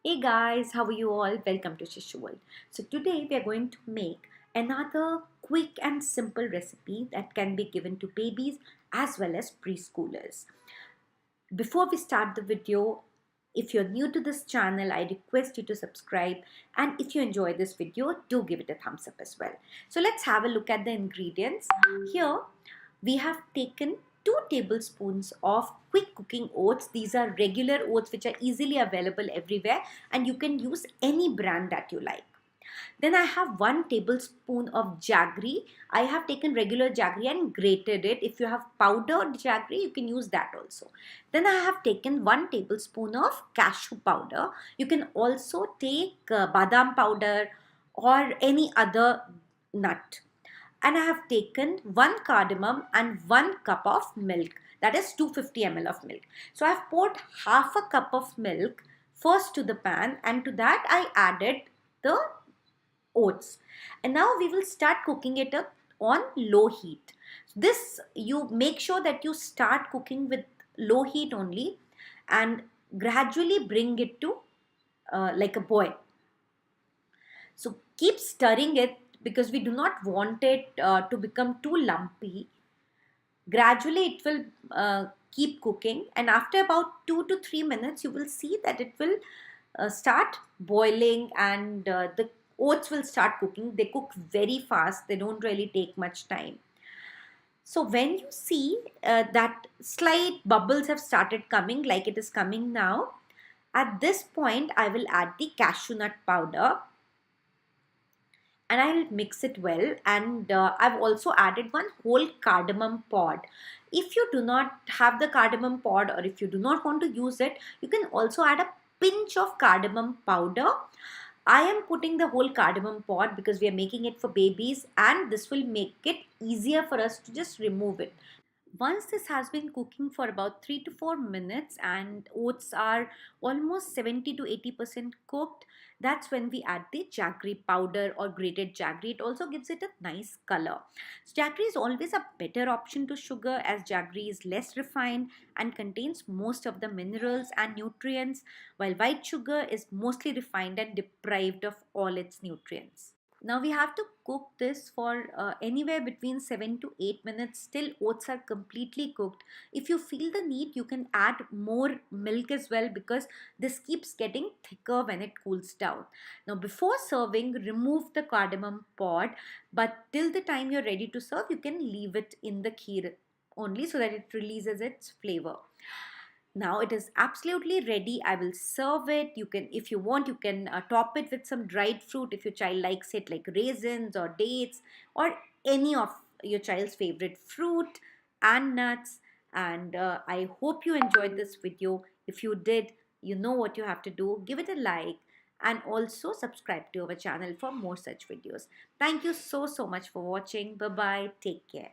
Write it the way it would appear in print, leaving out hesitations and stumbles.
Hey guys, how are you all? Welcome to Shishu World. So today we are going to make another quick and simple recipe that can be given to babies as well as preschoolers. Before we start the video, if you're new to this channel, I request you to subscribe, and if you enjoy this video, do give it a thumbs up as well. So let's have a look at the ingredients. Here we have taken 2 tablespoons of quick cooking oats. These are regular oats which are easily available everywhere, and you can use any brand that you like. Then I have 1 tablespoon of jaggery. I have taken regular jaggery and grated it. If you have powdered jaggery, you can use that also. Then I have taken 1 tablespoon of cashew powder. You can also take badam powder or any other nut. And I have taken 1 cardamom and 1 cup of milk. That is 250 ml of milk. So I have poured half a cup of milk first to the pan, and to that I added the oats, and now we will start cooking it up on low heat. This, you make sure that you start cooking with low heat only and gradually bring it to like a boil. So keep stirring it because we do not want it to become too lumpy. Gradually it will keep cooking, and after about 2 to 3 minutes you will see that it will start boiling, and the oats will start cooking. They cook very fast, they don't really take much time. So when you see that slight bubbles have started coming, like it is coming now, at this point I will add the cashew nut powder and I'll mix it well. And I've also added 1 whole cardamom pod. If you do not have the cardamom pod, or if you do not want to use it, you can also add a pinch of cardamom powder. I am putting the whole cardamom pod because we are making it for babies, and this will make it easier for us to just remove it. Once this has been cooking for about 3 to 4 minutes and oats are almost 70 to 80% cooked, that's when we add the jaggery powder or grated jaggery. It also gives it a nice color. So jaggery is always a better option to sugar, as jaggery is less refined and contains most of the minerals and nutrients, while white sugar is mostly refined and deprived of all its nutrients. Now we have to cook this for anywhere between 7 to 8 minutes till oats are completely cooked. If you feel the need, you can add more milk as well, because this keeps getting thicker when it cools down. Now before serving, remove the cardamom pod, but till the time you're ready to serve, you can leave it in the kheer only so that it releases its flavor. Now it is absolutely ready. I will serve it. You can, if you want, you can top it with some dried fruit if your child likes it, like raisins or dates or any of your child's favorite fruit and nuts. And I hope you enjoyed this video. If you did, you know what you have to do. Give it a like and also subscribe to our channel for more such videos. Thank you so much for watching. Bye bye. Take care.